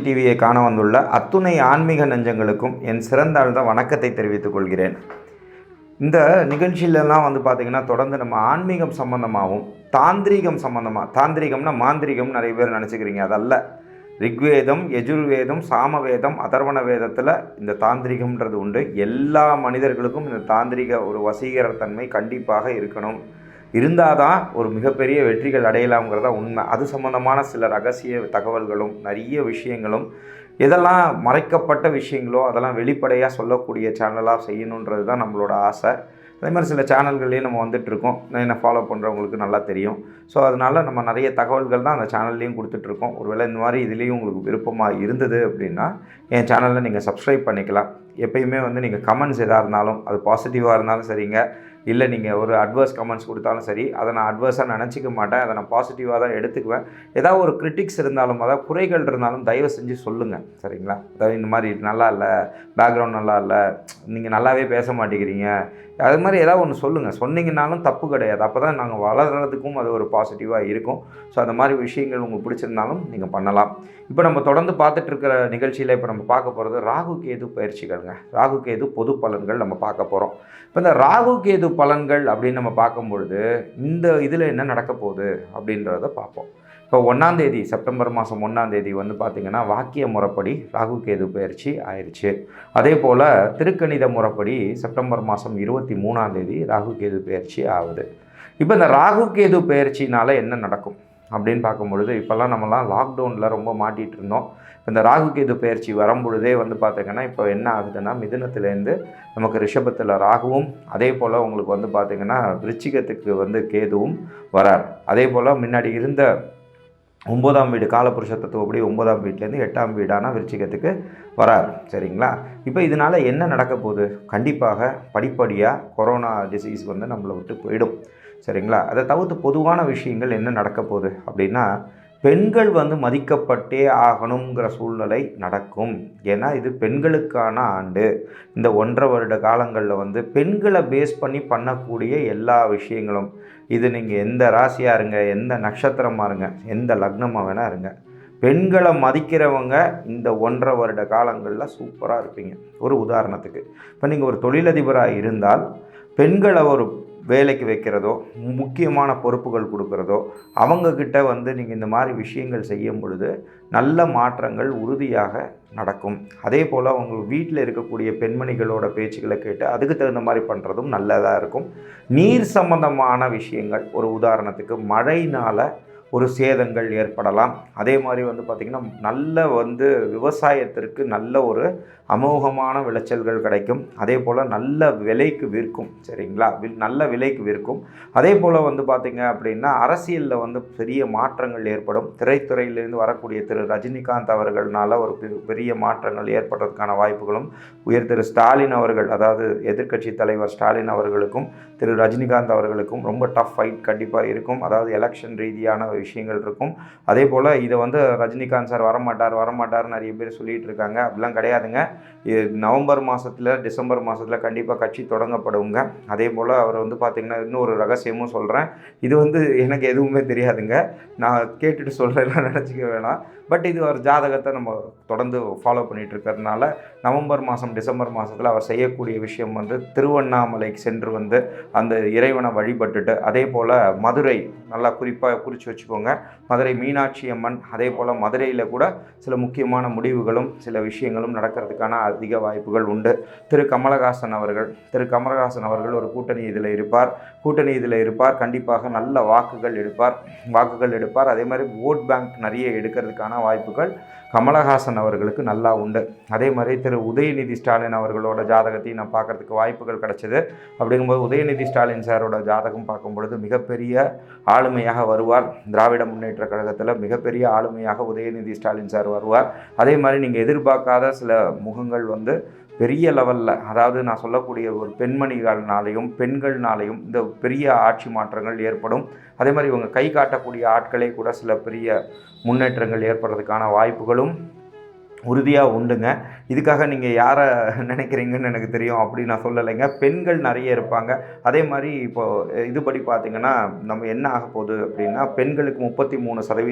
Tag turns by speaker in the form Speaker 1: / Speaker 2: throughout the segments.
Speaker 1: டிவியை காண வந்துள்ள அத்துணை ஆன்மீக நெஞ்சங்களுக்கும் என் சிறந்தாழ்ந்த வணக்கத்தை தெரிவித்துக் கொள்கிறேன். இந்த நிகழ்ச்சியிலலாம் பார்த்திங்கன்னா தொடர்ந்து நம்ம ஆன்மீகம் சம்மந்தமாகவும் தாந்திரீகம் சம்மந்தமாக, தாந்திரிகம்னா மாந்திரிகம் நிறைய பேர் நினச்சிக்கிறீங்க, அதல்ல. ரிக்வேதம், யஜுர்வேதம், சாமவேதம், அதர்வண வேதத்தில் இந்த தாந்திரிகம்ன்றது உண்டு. எல்லா மனிதர்களுக்கும் இந்த தாந்திரிக ஒரு வசீகரத்தன்மை கண்டிப்பாக இருக்கணும். இருந்தால் தான் ஒரு மிகப்பெரிய வெற்றிகள் அடையலாம்ங்கிறதா உண்மை. அது சம்மந்தமான சில ரகசிய தகவல்களும் நிறைய விஷயங்களும், எதெல்லாம் மறைக்கப்பட்ட விஷயங்களோ அதெல்லாம் வெளிப்படையாக சொல்லக்கூடிய சேனலாக செய்யணுன்றது தான் நம்மளோட ஆசை. அதே மாதிரி சில சேனல்கள்லேயும் நம்ம வந்துட்டுருக்கோம், என்னை ஃபாலோ பண்ணுறவங்களுக்கு நல்லா தெரியும். ஸோ அதனால் நம்ம நிறைய தகவல்கள் தான் அந்த சேனல்லையும் கொடுத்துட்ருக்கோம். ஒருவேளை இந்த மாதிரி இதுலேயும் உங்களுக்கு விருப்பமாக இருந்தது அப்படின்னா என் சேனலில் நீங்கள் சப்ஸ்கிரைப் பண்ணிக்கலாம். எப்பயுமே நீங்கள் கமெண்ட்ஸ் எதாக இருந்தாலும், அது பாசிட்டிவாக இருந்தாலும் சரிங்க, இல்லை நீங்கள் ஒரு அட்வர்ஸ் கமெண்ட்ஸ் கொடுத்தாலும் சரி, அதை நான் அட்வர்ஸாக நினச்சிக்க மாட்டேன், அதை நான் பாசிட்டிவாக தான் எடுத்துக்குவேன். ஏதாவது ஒரு கிரிட்டிக்ஸ் இருந்தாலும், அதாவது குறைகள் இருந்தாலும் தயவு செஞ்சு சொல்லுங்கள், சரிங்களா? அதாவது இந்த மாதிரி நல்லா இல்லை, பேக்ரவுண்ட் நல்லா இல்லை, நீங்கள் நல்லாவே பேச மாட்டேங்கிறீங்க, அது மாதிரி ஏதாவது ஒன்று சொல்லுங்கள். சொன்னீங்கன்னாலும் தப்பு கிடையாது. அப்போ தான் நாங்கள் வளர்கிறதுக்கும் அது ஒரு பாசிட்டிவாக இருக்கும். ஸோ அந்த மாதிரி விஷயங்கள் உங்களுக்கு பிடிச்சிருந்தாலும் நீங்கள் பண்ணலாம். இப்போ நம்ம தொடர்ந்து பார்த்துட்ருக்கிற நிகழ்ச்சியில் இப்போ நம்ம பார்க்க போகிறது ராகு கேது பயிற்சிகள்ங்க. ராகு கேது பொது பலன்கள் நம்ம பார்க்க போகிறோம். இப்போ இந்த ராகு கேது பலன்கள் அப்படின்னு நம்ம பார்க்கும்பொழுது இந்த இதில் என்ன நடக்க போகுது அப்படின்றத பார்ப்போம். இப்போ 1ஆம் தேதி, செப்டம்பர் மாதம் 1ஆம் தேதி பார்த்திங்கன்னா வாக்கிய முறைப்படி ராகு கேது பயிற்சி ஆயிடுச்சு. அதே போல் திருக்கணித முறைப்படி செப்டம்பர் மாதம் 23ஆம் தேதி ராகு கேது பயிற்சி ஆகுது. இப்போ இந்த ராகு கேது பயிற்சினால் என்ன நடக்கும் அப்படின்னு பார்க்கும்பொழுது, இப்போல்லாம் நம்மலாம் லாக்டவுனில் ரொம்ப மாட்டிகிட்டு இருந்தோம். இந்த ராகு கேது பயிற்சி வரும்பொழுதே பார்த்திங்கன்னா இப்போ என்ன ஆகுதுன்னா, மிதுனத்துலேருந்து நமக்கு ரிஷபத்தில் ராகுவும், அதே போல் உங்களுக்கு பார்த்திங்கன்னா விருச்சிகத்துக்கு கேதுவும் வரார். அதே போல் முன்னாடி இருந்த 9ஆம் வீடு காலபுருஷ தத்துவப்படி 9ஆம் வீட்டிலேருந்து 8ஆம் வீடான விருச்சிகத்துக்கு வரார், சரிங்களா? இப்போ இதனால் என்ன நடக்க போகுது? கண்டிப்பாக படிப்படியாக கொரோனா டிசீஸ் நம்மளை விட்டு போயிடும், சரிங்களா? அதை தவிர்த்து பொதுவான விஷயங்கள் என்ன நடக்க போகுது அப்படின்னா, பெண்கள் மதிக்கப்பட்டே ஆகணுங்கிற சூழ்நிலை நடக்கும். ஏன்னா இது பெண்களுக்கான ஆண்டு. இந்த 1.5 வருட காலங்களில் பெண்களை பேஸ் பண்ணி பண்ணக்கூடிய எல்லா விஷயங்களும், இது நீங்கள் எந்த ராசியாக இருங்க, எந்த நட்சத்திரமாக இருங்க, எந்த லக்னமாக வேணால் இருங்க, பெண்களை மதிக்கிறவங்க இந்த 1.5 வருட காலங்களில் சூப்பராக இருப்பீங்க. ஒரு உதாரணத்துக்கு, இப்போ நீங்கள் ஒரு தொழிலதிபராக இருந்தால் பெண்களை ஒரு வேலைக்கு வைக்கிறதோ, முக்கியமான பொறுப்புகள் கொடுக்குறதோ, அவங்கக்கிட்ட நீங்கள் இந்த மாதிரி விஷயங்கள் செய்யும் பொழுது நல்ல மாற்றங்கள் உறுதியாக நடக்கும். அதே போல் அவங்க வீட்டில் இருக்கக்கூடிய பெண்மணிகளோட பேச்சுக்களை கேட்டு அதுக்கு தகுந்த மாதிரி பண்ணுறதும் நல்லதாக இருக்கும். நீர் சம்பந்தமான விஷயங்கள், ஒரு உதாரணத்துக்கு மழையினால் ஒரு சேதங்கள் ஏற்படலாம். அதே மாதிரி பார்த்திங்கன்னா நல்ல விவசாயத்திற்கு நல்ல ஒரு அமோகமான விளைச்சல்கள் கிடைக்கும். அதே போல் நல்ல விலைக்கு விற்கும், சரிங்களா? நல்ல விலைக்கு விற்கும். அதே போல் பார்த்திங்க அப்படின்னா அரசியலில் பெரிய மாற்றங்கள் ஏற்படும். திரைத்துறையிலேருந்து வரக்கூடிய திரு ரஜினிகாந்த் அவர்களால் ஒரு பெரிய மாற்றங்கள் ஏற்படுறதுக்கான வாய்ப்புகளும், திரு ஸ்டாலின் அவர்கள், அதாவது எதிர்க்கட்சி தலைவர் ஸ்டாலின் அவர்களுக்கும் திரு ரஜினிகாந்த் அவர்களுக்கும் ரொம்ப டஃப் ஃபைட் கண்டிப்பாக இருக்கும். அதாவது எலெக்ஷன் ரீதியான விஷயங்கள் இருக்கும். அதே போல் இதை ரஜினிகாந்த் சார் வரமாட்டார் நிறைய பேர் சொல்லிகிட்டு இருக்காங்க. அப்படிலாம் கிடையாதுங்க. நவம்பர் மாதத்தில், டிசம்பர் மாதத்தில் கண்டிப்பாக கட்சி தொடங்கப்படுங்க. அதே போல் அவர் பார்த்திங்கன்னா இன்னொரு ரகசியமும் சொல்கிறேன். இது எனக்கு எதுவுமே தெரியாதுங்க, நான் கேட்டுட்டு சொல்கிறேன்னா நினச்சிக்க வேணாம். பட் இது ஒரு ஜாதகத்தை நம்ம தொடர்ந்து ஃபாலோ பண்ணிகிட்டு இருக்கிறதுனால நவம்பர் மாதம், டிசம்பர் மாதத்தில் அவர் செய்யக்கூடிய விஷயம் திருவண்ணாமலைக்கு சென்று அந்த இறைவனை வழிபட்டுட்டு, அதே போல் மதுரை நல்லா குறிப்பாக குறித்து வச்சுக்கோங்க, மதுரை மீனாட்சி அம்மன், அதே போல் மதுரையில் கூட சில முக்கியமான முடிவுகளும் சில விஷயங்களும் நடக்கிறதுக்கான அதிக வாய்ப்புகள் உண்டு. திரு கமலஹாசன் அவர்கள் ஒரு கூட்டணி இதில் இருப்பார். கண்டிப்பாக நல்ல வாக்குகள் எடுப்பார். அதே மாதிரி ஓட் பேங்க் நிறைய எடுக்கிறதுக்கான வாய்ப்புகள் கமலஹாசன் அவர்களுக்கு நல்லா உண்டு. அதே மாதிரி திரு உதயநிதி ஸ்டாலின் அவர்களோட ஜாதகத்தையும் நான் பார்க்குறதுக்கு வாய்ப்புகள் கிடச்சிது. அப்படிங்கும்போது உதயநிதி ஸ்டாலின் சாரோட ஜாதகம் பார்க்கும்பொழுது மிகப்பெரிய ஆளுமையாக வருவார். திராவிட முன்னேற்ற கழகத்தில் மிகப்பெரிய ஆளுமையாக உதயநிதி ஸ்டாலின் சார் வருவார். அதே மாதிரி நீங்கள் எதிர்பார்க்காத சில முகங்கள் பெரிய லெவலில், அதாவது நான் சொல்லக்கூடிய ஒரு பெண்கள்னாலையும் இந்த பெரிய ஆட்சி மாற்றங்கள் ஏற்படும். அதே மாதிரி இவங்க கை காட்டக்கூடிய ஆட்களே கூட சில பெரிய முன்னேற்றங்கள் ஏற்படுறதுக்கான வாய்ப்புகளும் உறுதியாக உண்டுங்க. இதுக்காக நீங்கள் யாரை நினைக்கிறீங்கன்னு எனக்கு தெரியும் அப்படி நான் சொல்லலைங்க. பெண்கள் நிறைய இருப்பாங்க. அதே மாதிரி இப்போது இதுபடி பார்த்திங்கன்னா நம்ம என்ன ஆக போகுது அப்படின்னா, பெண்களுக்கு 33%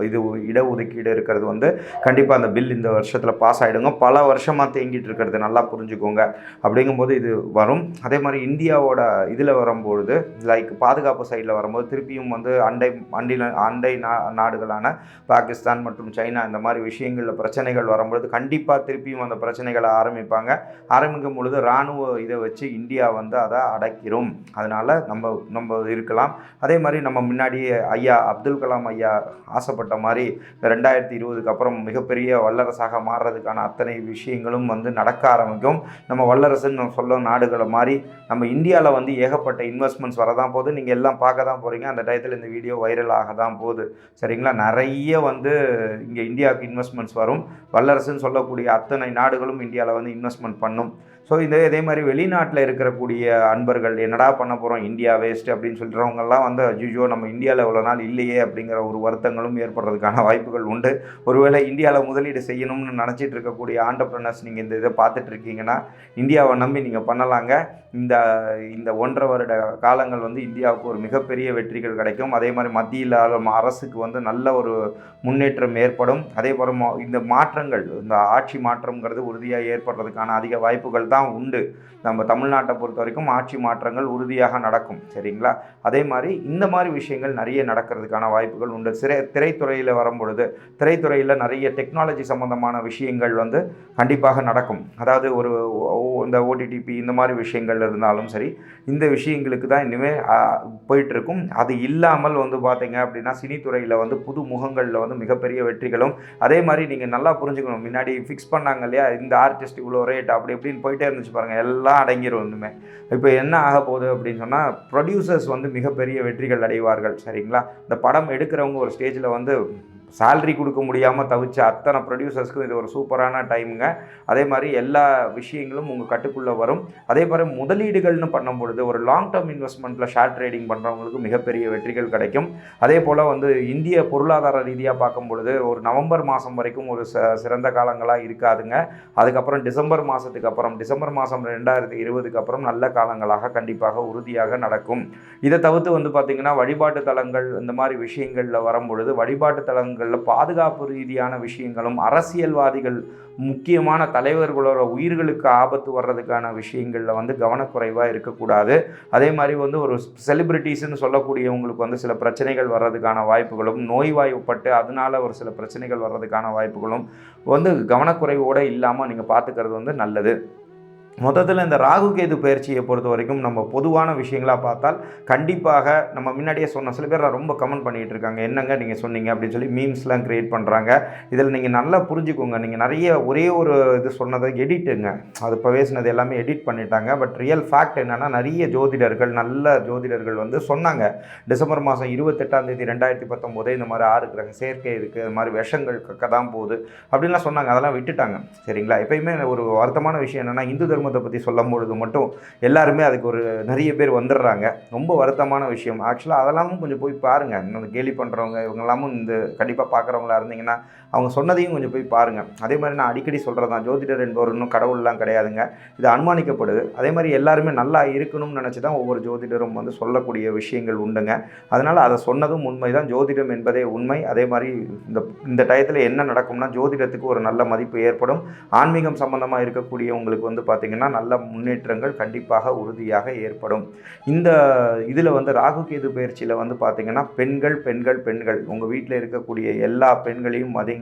Speaker 1: இது இடஒதுக்கீடு இருக்கிறது வந்து கண்டிப்பாக அந்த பில் இந்த வருஷத்தில் பாஸ் ஆகிடுங்க. பல வருஷமாக தேங்கிட்டு இருக்கிறது நல்லா புரிஞ்சுக்கோங்க. அப்படிங்கும்போது இது வரும். அதே மாதிரி இந்தியாவோட இதில் வரும்பொழுது லைக் பாதுகாப்பு சைடில் வரும்போது திருப்பியும் வந்து அண்டை நாடுகளான பாகிஸ்தான் மற்றும் சைனா இந்த மாதிரி விஷயங்களில் பிரச்சனைகள் வரும்பொழுது கண்டிப்பாக திருப்பியும் அந்த பிரச்சனைகளை ஆரம்பிக்கும் பொழுது இராணுவ இதை வச்சு இந்தியா வந்து அதை அடக்கிரும். அதனால் நம்ம இருக்கலாம். அதே மாதிரி நம்ம முன்னாடியே ஐயா அப்துல் கலாம் ஐயா ஆசைப்பட்ட மாதிரி 2020க்கு அப்புறம் மிகப்பெரிய வல்லரசாக மாறுறதுக்கான அத்தனை விஷயங்களும் வந்து நடக்க ஆரம்பிக்கும். நம்ம வல்லரசுன்னு சொல்ல நாடுகளை மாதிரி நம்ம இந்தியாவில் வந்து ஏகப்பட்ட இன்வெஸ்ட்மெண்ட்ஸ் வரதான் போகுது. நீங்கள் எல்லாம் பார்க்க தான் போகிறீங்க. அந்த டயத்தில் இந்த வீடியோ வைரல் ஆக தான் போகுது. சரிங்களா? நிறைய வந்து இங்கே இந்தியாவுக்கு இன்வெஸ்ட்மெண்ட்ஸ் வரும். வல்லரசுன்னு சொல்லக்கூடிய அத்தனை நாடுகளும் இந்தியாவில் வந்து இன்வெஸ்ட்மெண்ட் பண்ணும். ஸோ இதே மாதிரி வெளிநாட்டில் இருக்கக்கூடிய அன்பர்கள் என்னடா பண்ண போகிறோம் இந்தியா வேஸ்ட் அப்படின்னு சொல்கிறவங்கெல்லாம் வந்து அஜிஜோ நம்ம இந்தியாவில் இவ்வளோ நாள் இல்லையே அப்படிங்கிற ஒரு வருத்தங்களும் ஏற்படுறதுக்கான வாய்ப்புகள் உண்டு. ஒருவேளை இந்தியாவில் முதலீடு செய்யணும்னு நினச்சிட்டு இருக்கக்கூடிய ஆண்டர்பிரினர்ஸ் நீங்கள் இந்த இதை பார்த்துட்டு இருக்கீங்கன்னா இந்தியாவை நம்பி நீங்கள் பண்ணலாங்க. இந்த 1.5 வருட காலங்கள் வந்து இந்தியாவுக்கு ஒரு மிகப்பெரிய வெற்றிகள் கிடைக்கும். அதே மாதிரி மத்தியில் அரசுக்கு வந்து நல்ல ஒரு முன்னேற்றம் ஏற்படும். அதே போல் இந்த மாற்றங்கள் இந்த ஆட்சி மாற்றம்ங்கிறது உறுதியாக ஏற்படுறதுக்கான அதிக வாய்ப்புகள் தான் உண்டு. நம்ம தமிழ்நாட்டை பொறுத்த வரைக்கும் ஆட்சி மாற்றங்கள் உறுதியாக நடக்கும். சரிங்களா? அதே மாதிரி இந்த மாதிரி விஷயங்கள் நிறைய நடக்கிறதுக்கான வாய்ப்புகள் உண்டு. திரைத்துறையில் வரும்பொழுது திரைத்துறையில் நிறைய டெக்னாலஜி சம்மந்தமான விஷயங்கள் வந்து கண்டிப்பாக நடக்கும். அதாவது இந்த ஓடிடிபி இந்த மாதிரி விஷயங்கள் இருந்தாலும் சரி, இந்த விஷயங்களுக்கு தான் இனிமேல் போயிட்டுருக்கும். அது இல்லாமல் வந்து பார்த்தீங்க அப்படின்னா சினித்துறையில் வந்து புது முகங்களில் வந்து மிகப்பெரிய வெற்றிகளும், அதே மாதிரி நீங்கள் நல்லா புரிஞ்சுக்கணும். முன்னாடி ஃபிக்ஸ் பண்ணாங்க இல்லையா, இந்த ஆர்டிஸ்ட் இவ்வளோ ரேட் அப்படி இப்படின்னு போயிட்டே இருந்துச்சு பாருங்கள், எல்லாம் அடங்கிடும். ஒன்றுமே இப்போ என்ன ஆக போகுது அப்படின்னு சொன்னால் ப்ரொடியூசர்ஸ் வந்து மிகப்பெரிய வெற்றிகள் அடைவார்கள். சரிங்களா? இந்த படம் எடுக்கிறவங்க ஒரு ஸ்டேஜில் வந்து சேல்ரி கொடுக்க முடியாமல் தவிச்ச அத்தனை ப்ரொடியூசர்ஸ்க்கும் இது ஒரு சூப்பரான டைமுங்க. அதே மாதிரி எல்லா விஷயங்களும் உங்கள் கட்டுக்குள்ளே வரும். அதே மாதிரி முதலீடுகள்னு பண்ணும்பொழுது ஒரு லாங் டேர்ம் இன்வெஸ்ட்மெண்ட்டில் ஷேர் ட்ரேடிங் பண்ணுறவங்களுக்கு மிகப்பெரிய வெற்றிகள் கிடைக்கும். அதே போல் வந்து இந்திய பொருளாதார ரீதியாக பார்க்கும் பொழுது ஒரு நவம்பர் மாதம் வரைக்கும் ஒரு சிறந்த காலங்களாக இருக்காதுங்க. அதுக்கப்புறம் டிசம்பர் மாதம் 2020க்கு அப்புறம் நல்ல காலங்களாக கண்டிப்பாக உறுதியாக நடக்கும். இதை தவிர்த்து வந்து பார்த்திங்கன்னா வழிபாட்டு தலங்கள் இந்த மாதிரி விஷயங்களில் வரும்பொழுது வழிபாட்டு தலங்கள் பாதுகாப்பு ரீதியான விஷயங்களும், அரசியல்வாதிகள் முக்கியமான தலைவர்களோட உயிர்களுக்கு ஆபத்து வர்றதுக்கான விஷயங்களில் வந்து கவனக்குறைவாக இருக்கக்கூடாது. அதே மாதிரி வந்து ஒரு செலிபிரிட்டிஸ்ன்னு சொல்லக்கூடியவங்களுக்கு வந்து சில பிரச்சனைகள் வர்றதுக்கான வாய்ப்புகளும், நோய்வாய்ப்பட்டு அதனால ஒரு சில பிரச்சனைகள் வர்றதுக்கான வாய்ப்புகளும் வந்து கவனக்குறைவோடு இல்லாமல் நீங்கள் பார்த்துக்கிறது வந்து நல்லது. மொத்தத்தில் இந்த ராகு கேது பயிற்சியை பொறுத்த வரைக்கும் நம்ம பொதுவான விஷயங்களாக பார்த்தால் கண்டிப்பாக நம்ம முன்னாடியே சொன்ன சில பேர் ரொம்ப கமெண்ட் பண்ணிகிட்டு இருக்காங்க, என்னங்க நீங்கள் சொன்னீங்க அப்படின்னு சொல்லி மீம்ஸ்லாம் க்ரியேட் பண்ணுறாங்க. இதில் நீங்கள் நல்லா புரிஞ்சுக்கோங்க. நீங்கள் நிறைய ஒரே ஒரு இது சொன்னதை எடிட்டுங்க, அது இப்போ பேசினது எல்லாமே எடிட் பண்ணிட்டாங்க. பட் ரியல் ஃபேக்ட் என்னென்னா நிறைய நல்ல ஜோதிடர்கள் வந்து சொன்னாங்க டிசம்பர் மாதம் 28 2019 இந்த மாதிரி 6 கிரக சேர்க்கை இருக்குது, அது மாதிரி விஷங்கள் கக்க தான் போகுது அப்படின்லாம் சொன்னாங்க. அதெல்லாம் விட்டுட்டாங்க. சரிங்களா? எப்பயுமே ஒரு வருத்தமான விஷயம் என்னென்னா இந்து தர்மத்தை பற்றி சொல்லும் பொழுது மட்டும் எல்லாருமே அதுக்கு ஒரு நிறைய பேர் வந்துடுறாங்க. ரொம்ப வருத்தமான விஷயம். ஆக்சுவலாக அதெல்லாமும் கொஞ்சம் போய் பாருங்கள். இன்னும் கேலி பண்ணுறவங்க இவங்கெல்லாமும் இந்த கண்டிப்பாக பார்க்குறவங்களா இருந்தீங்கன்னா அவங்க சொன்னதையும் கொஞ்சம் போய் பாருங்கள். அதே மாதிரி நான் அடிக்கடி சொல்கிறது தான், ஜோதிடர் என்பவர் இன்னும் கடவுள்லாம் கிடையாதுங்க, இது அனுமானிக்கப்படுது. அதே மாதிரி எல்லாருமே நல்லா இருக்கணும்னு நினச்சி தான் ஒவ்வொரு ஜோதிடரும் வந்து சொல்லக்கூடிய விஷயங்கள் உண்டுங்க. அதனால் அதை சொன்னதும் உண்மை தான். ஜோதிடம் என்பதே உண்மை. அதே மாதிரி இந்த டயத்தில் என்ன நடக்கும்னா ஜோதிடத்துக்கு ஒரு நல்ல மதிப்பு ஏற்படும். ஆன்மீகம் சம்பந்தமாக இருக்கக்கூடியவங்களுக்கு வந்து பார்த்திங்கன்னா நல்ல முன்னேற்றங்கள் கண்டிப்பாக உறுதியாக ஏற்படும். இந்த இதில் வந்து ராகு கேது பயிற்சியில் வந்து பார்த்திங்கன்னா பெண்கள் உங்கள் வீட்டில் இருக்கக்கூடிய எல்லா பெண்களையும் மதிங்க.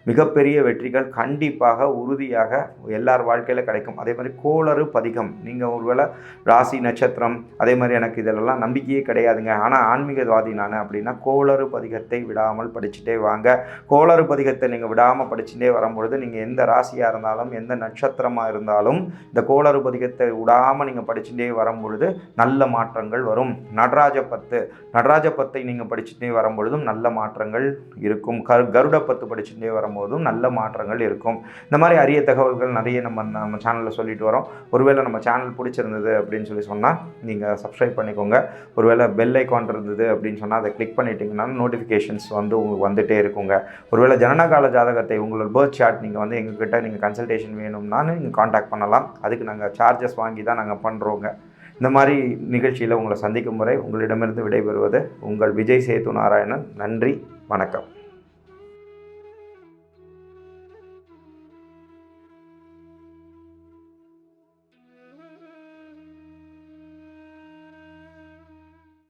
Speaker 1: மிகப்பெரிய வெற்றிகள் கண்டிப்பாக உறுதியாக எல்லார் வாழ்க்கையில் கிடைக்கும். அதே மாதிரி கோளறு பதிகம், நீங்கள் ஒருவேளை ராசி நட்சத்திரம் அதே மாதிரி எனக்கு இதெல்லாம் நம்பிக்கையே கிடையாதுங்க, ஆனால் ஆன்மீகவாதி நான் அப்படின்னா கோளறு பதிகத்தை விடாமல் படிச்சுட்டே வாங்க. கோளறு பதிகத்தை நீங்கள் விடாமல் படிச்சுட்டே வரும்பொழுது நீங்கள் எந்த ராசியாக இருந்தாலும் எந்த நட்சத்திரமாக இருந்தாலும் இந்த இந்த கோளறு பதிகத்தை விடாமல் நீங்கள் படிச்சுட்டே வரும்பொழுது நல்ல மாற்றங்கள் வரும். நடராஜ பத்தை நீங்கள் படிச்சுட்டே வரும்பொழுதும் நல்ல மாற்றங்கள் இருக்கும். கருட பத்து படிச்சுட்டே வரும்போதும் நல்ல மாற்றங்கள் இருக்கும். இந்த மாதிரி அரிய தகவல்கள் நிறைய நம்ம சேனலில் சொல்லிட்டு வரோம். ஒருவேளை நம்ம சேனல் பிடிச்சிருந்தது அப்படின்னு சொன்னால் நீங்கள் சப்ஸ்கிரைப் பண்ணிக்கோங்க. ஒருவேளை பெல் ஐக்கான் இருந்தது அப்படின்னு சொன்னால் அதை கிளிக் பண்ணிட்டீங்கன்னா நோட்டிஃபிகேஷன்ஸ் உங்களுக்கு வந்துகிட்டே இருக்குங்க. ஒருவேளை ஜனனகால ஜாதகத்தை உங்களோட பர்த் சார்ட் நீங்கள் எங்ககிட்ட நீங்கள் கன்சல்டேஷன் வேணும்னாலும் நீங்கள் காண்டாக்ட் பண்ணலாம். அதுக்கு நாங்கள் சார்ஜஸ் வாங்கி தான் நாங்கள் பண்ணுறோங்க. இந்த மாதிரி நிகழ்ச்சியில் உங்களை சந்திக்கும் முறை உங்களிடமிருந்து விடைபெறுவது உங்கள் விஜய் சேது நாராயணன். நன்றி, வணக்கம்.